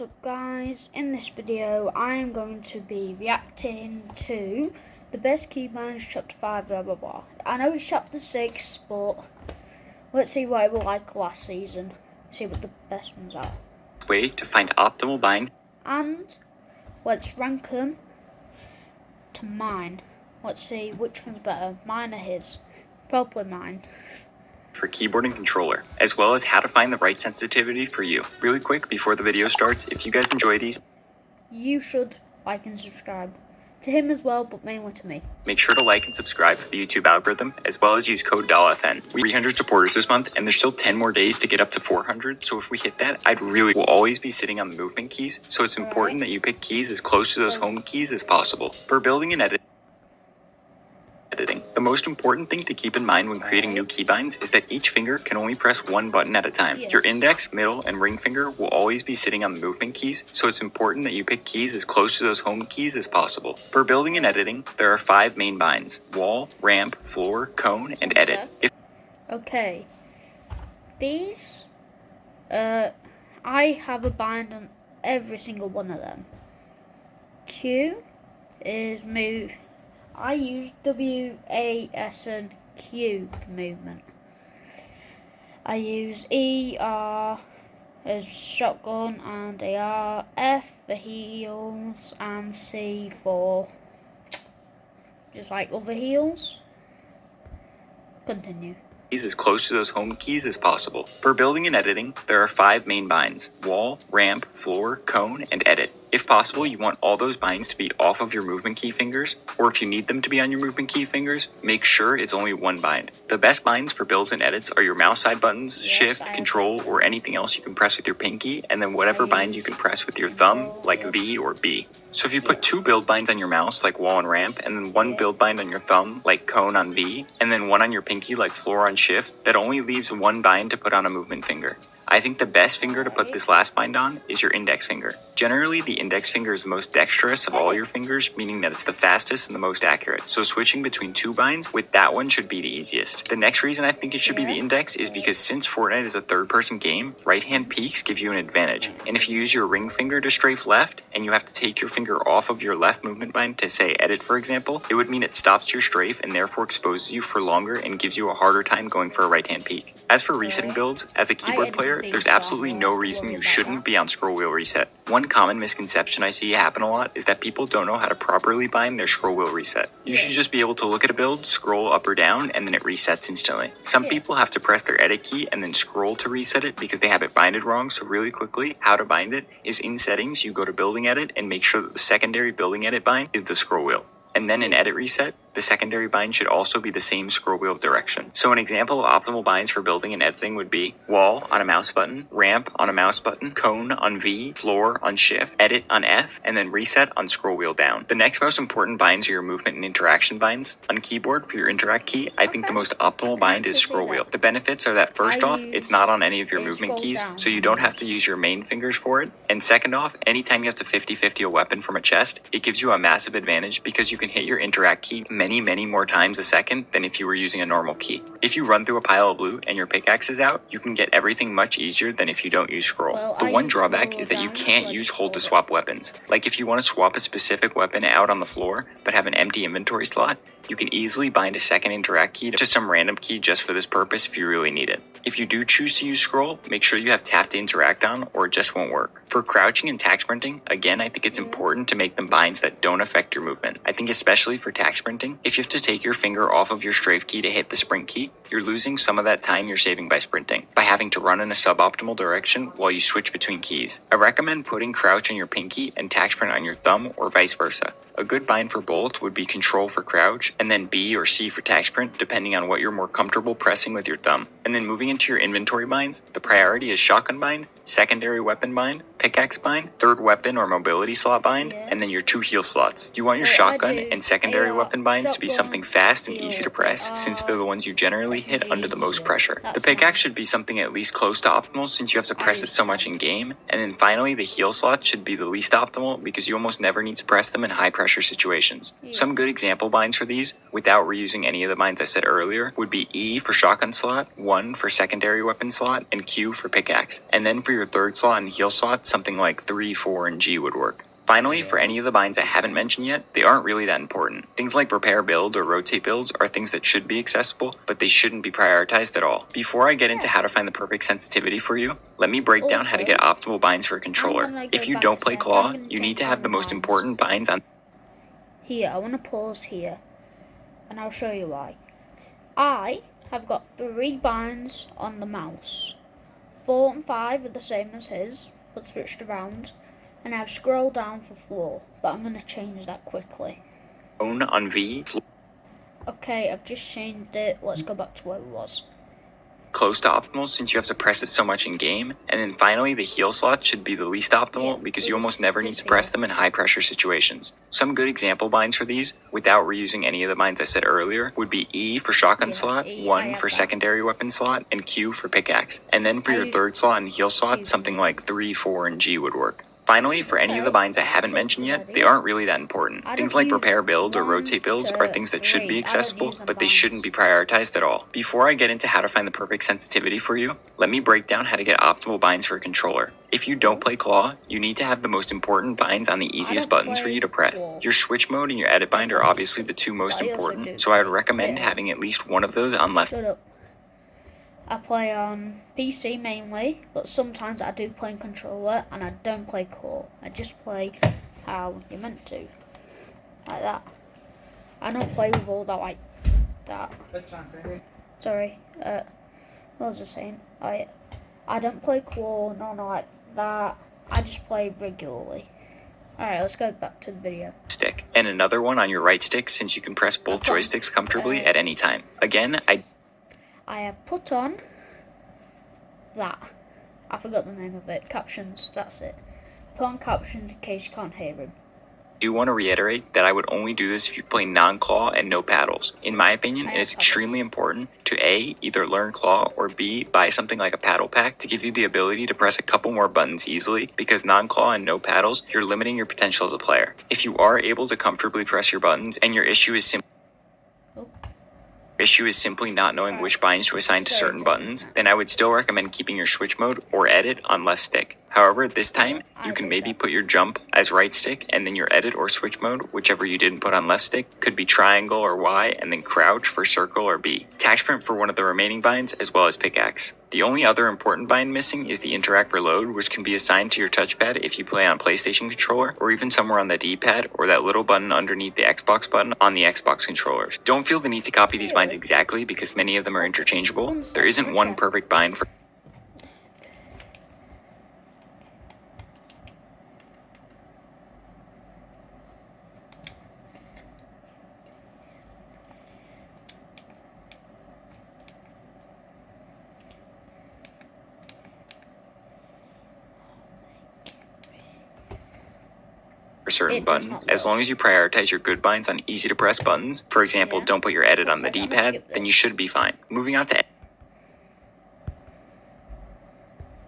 What's up guys, in this video I'm going to be reacting to the best keybinds chapter 5 blah blah blah. I know it's chapter 6 but let's see what it was like last season, see what the best ones are. Way to find optimal binds And let's rank them to mine. Let's see which one's better, mine or his. Probably mine. for keyboard and controller, as well as how to find the right sensitivity for you. Really quick before the video starts, if you guys enjoy these, you should like and subscribe. To him as well, but mainly to me. Make sure to like and subscribe for the YouTube algorithm, as well as use code DOLLAFN. We have 300 supporters this month, and there's still 10 more days to get up to 400, so if we hit that, will always be sitting on the movement keys, so it's important that you pick keys as close to those home keys as possible. For building and editing, the most important thing to keep in mind when creating new keybinds is that each finger can only press one button at a time. Your index, middle, and ring finger will always be sitting on the movement keys, so it's important that you pick keys as close to those home keys as possible. For building and editing, there are 5 main binds: wall, ramp, floor, cone, and edit. Okay. These, I have a bind on every single one of them. Q is move. I use W, A, S, and Q for movement. I use E, R as shotgun, and AR, F for heals, and C for just like other heals. Continue. As close to those home keys as possible. For building and editing, there are 5 main binds: wall, ramp, floor, cone, and edit. If possible, you want all those binds to be off of your movement key fingers, or if you need them to be on your movement key fingers, make sure it's only one bind. The best binds for builds and edits are your mouse side buttons, shift, control, or anything else you can press with your pinky, and then whatever bind you can press with your thumb, like V or B. So if you put 2 build binds on your mouse, like wall and ramp, and then 1 build bind on your thumb, like cone on V, and then 1 on your pinky, like floor on shift, that only leaves 1 bind to put on a movement finger. I think the best finger to put this last bind on is your index finger. Generally, the index finger is the most dexterous of all your fingers, meaning that it's the fastest and the most accurate. So switching between 2 binds with that one should be the easiest. The next reason I think it should be the index is because since Fortnite is a third-person game, right-hand peeks give you an advantage. And if you use your ring finger to strafe left, and you have to take your finger off of your left movement bind to, say, edit, for example, it would mean it stops your strafe and therefore exposes you for longer and gives you a harder time going for a right-hand peek. As for resetting builds, as a keyboard player, there's absolutely no reason you shouldn't be on scroll wheel reset. One common misconception I see happen a lot is that people don't know how to properly bind their scroll wheel reset. You should just be able to look at a build, scroll up or down, and then it resets instantly. Some people have to press their edit key and then scroll to reset it because they have it binded wrong, so really quickly, how to bind it is in settings, you go to building edit and make sure that the secondary building edit bind is the scroll wheel. And then in edit reset, the secondary bind should also be the same scroll wheel direction. So an example of optimal binds for building and editing would be wall on a mouse button, ramp on a mouse button, cone on V, floor on shift, edit on F, and then reset on scroll wheel down. The next most important binds are your movement and interaction binds. On keyboard for your interact key, I think the most optimal bind is scroll wheel. The benefits are that first off, it's not on any of your movement keys, so you don't have to use your main fingers for it. And second off, anytime you have to 50-50 a weapon from a chest, it gives you a massive advantage because you can hit your interact key many more times a second than if you were using a normal key. If you run through a pile of loot and your pickaxe is out, you can get everything much easier than if you don't use scroll. The one drawback is that you can't use hold to swap weapons. Like if you want to swap a specific weapon out on the floor but have an empty inventory slot, you can easily bind a second interact key to some random key just for this purpose if you really need it. If you do choose to use scroll, make sure you have tap to interact on or it just won't work. For crouching and tack sprinting, again, I think it's important to make them binds that don't affect your movement. I think especially for tack sprinting, if you have to take your finger off of your strafe key to hit the sprint key, you're losing some of that time you're saving by sprinting, by having to run in a suboptimal direction while you switch between keys. I recommend putting crouch on your pinky and tack sprint on your thumb or vice versa. A good bind for both would be control for crouch and then B or C for tack sprint, depending on what you're more comfortable pressing with your thumb. And then moving into your inventory binds, the priority is shotgun bind, secondary weapon bind, pickaxe bind, third weapon or mobility slot bind, and then your 2 heal slots. You want your shotgun and secondary weapon binds binds to be something fast and easy to press, since they're the ones you generally hit under the most pressure. The pickaxe should be something at least close to optimal, since you have to press it so much in game. And then finally, the heel slots should be the least optimal, because you almost never need to press them in high pressure situations. Some good example binds for these, without reusing any of the binds I said earlier, would be E for shotgun slot, 1 for secondary weapon slot, and Q for pickaxe. And then for your third slot and heel slot, something like 3, 4, and G would work. Finally, for any of the binds I haven't mentioned yet, they aren't really that important. Things like repair build or rotate builds are things that should be accessible, but they shouldn't be prioritized at all. Before I get into how to find the perfect sensitivity for you, let me break down how to get optimal binds for a controller. If you don't play claw, you need to have the most important binds on. Here, I want to pause here, and I'll show you why. I have got 3 binds on the mouse. 4 and 5 are the same as his, but switched around. And I've scrolled down for 4, but I'm going to change that quickly. On V. Okay, I've just changed it. Let's go back to where it was. Close to optimal, since you have to press it so much in game. And then finally, the heel slot should be the least optimal, because you almost never need to press them in high pressure situations. Some good example binds for these, without reusing any of the binds I said earlier, would be E for shotgun slot, 1 for secondary weapon slot, and Q for pickaxe. And then for your third slot and heel slot, something like 3, 4, and G would work. Finally, for any of the binds I haven't mentioned yet, they aren't really that important. Things like repair build or rotate builds are things that should be accessible, but they shouldn't be prioritized at all. Before I get into how to find the perfect sensitivity for you, let me break down how to get optimal binds for a controller. If you don't play claw, you need to have the most important binds on the easiest buttons for you to press. Your switch mode and your edit bind are obviously the 2 most important, so I would recommend having at least one of those on left. I play on PC mainly, but sometimes I do play in controller, and I don't play core. I just play how you're meant to, like that. I don't play with all that like that. Sorry, what was I saying? I don't play core, none like that. I just play regularly. Alright, let's go back to the video. Stick, and another one on your right stick, since you can press both joysticks comfortably at any time. Again, I have put on that. I forgot the name of it. Captions, that's it. Put on captions in case you can't hear him. Do want to reiterate that I would only do this if you play non-claw and no paddles. In my opinion, it's extremely important to A, either learn claw, or B, buy something like a paddle pack to give you the ability to press a couple more buttons easily, because non-claw and no paddles, you're limiting your potential as a player. If you are able to comfortably press your buttons and your issue is simply not knowing which binds to assign to certain buttons, then I would still recommend keeping your switch mode or edit on left stick. However, this time, you can maybe put your jump as right stick, and then your edit or switch mode, whichever you didn't put on left stick, could be triangle or Y, and then crouch for circle or B. Tax print for one of the remaining binds, as well as pickaxe. The only other important bind missing is the interact reload, which can be assigned to your touchpad if you play on PlayStation controller, or even somewhere on the D-pad, or that little button underneath the Xbox button on the Xbox controllers. Don't feel the need to copy these binds exactly, because many of them are interchangeable. There isn't one perfect bind for certain button. As long as you prioritize your good binds on easy to press buttons, for example, don't put your edit on the D-pad, then you should be fine. Moving on to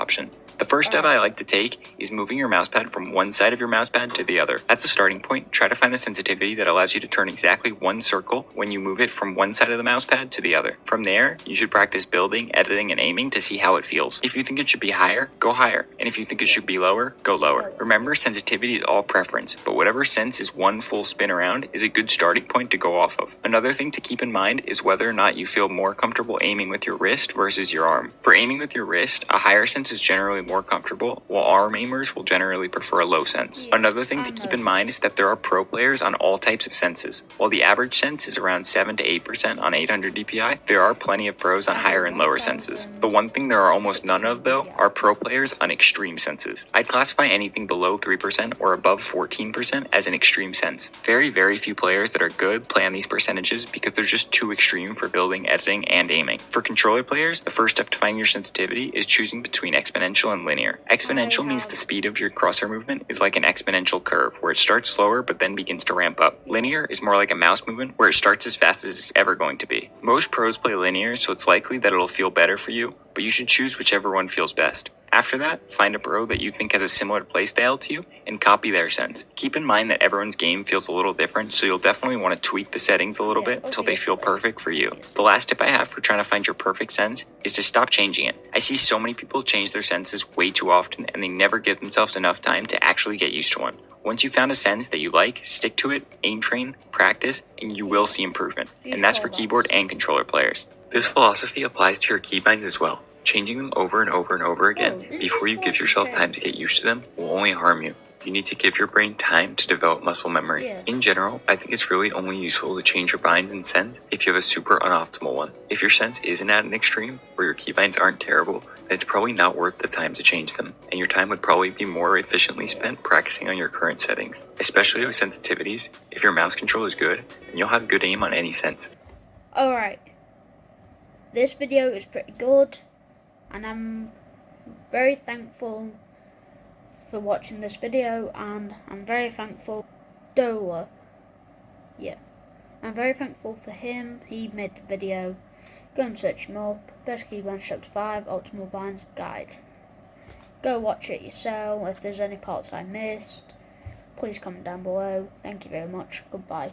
option. The first step I like to take is moving your mousepad from one side of your mousepad to the other. As a starting point, try to find the sensitivity that allows you to turn exactly one circle when you move it from one side of the mousepad to the other. From there, you should practice building, editing, and aiming to see how it feels. If you think it should be higher, go higher. And if you think it should be lower, go lower. Remember, sensitivity is all preference, but whatever sense is one full spin around is a good starting point to go off of. Another thing to keep in mind is whether or not you feel more comfortable aiming with your wrist versus your arm. For aiming with your wrist, a higher sense is generally more comfortable, while arm aimers will generally prefer a low sense. Another thing to keep in mind is that there are pro players on all types of senses. While the average sense is around 7 to 8% on 800 DPI, there are plenty of pros on higher and lower senses. The one thing there are almost none of, though, are pro players on extreme senses. I'd classify anything below 3% or above 14% as an extreme sense. Very, very few players that are good play on these percentages because they're just too extreme for building, editing, and aiming. For controller players, the first step to finding your sensitivity is choosing between exponential and linear. Exponential means the speed of your crosshair movement is like an exponential curve, where it starts slower but then begins to ramp up. Linear is more like a mouse movement, where it starts as fast as it's ever going to be. Most pros play linear, so it's likely that it'll feel better for you, but you should choose whichever one feels best. After that, find a pro that you think has a similar playstyle to you and copy their sense. Keep in mind that everyone's game feels a little different, so you'll definitely want to tweak the settings a little bit until they feel perfect for you. The last tip I have for trying to find your perfect sense is to stop changing it. I see so many people change their senses way too often, and they never give themselves enough time to actually get used to one. Once you've found a sense that you like, stick to it, aim train, practice, and you will see improvement. And that's for keyboard and controller players. This philosophy applies to your keybinds as well. Changing them over and over and over again before you give yourself time to get used to them will only harm you. You need to give your brain time to develop muscle memory. In general, I think it's really only useful to change your binds and sense if you have a super unoptimal one. If your sense isn't at an extreme where your keybinds aren't terrible, then it's probably not worth the time to change them, and your time would probably be more efficiently spent practicing on your current settings. Especially with sensitivities, if your mouse control is good, then you'll have good aim on any sense. Alright, this video is pretty good, and I'm very thankful for watching this video, and I'm very thankful Dola. I'm very thankful for him. He made the video. Go and search him up. Best Keybinds Chapter 5 Optimal Binds Guide. Go watch it yourself. If there's any parts I missed, please comment down below. Thank you very much. Goodbye.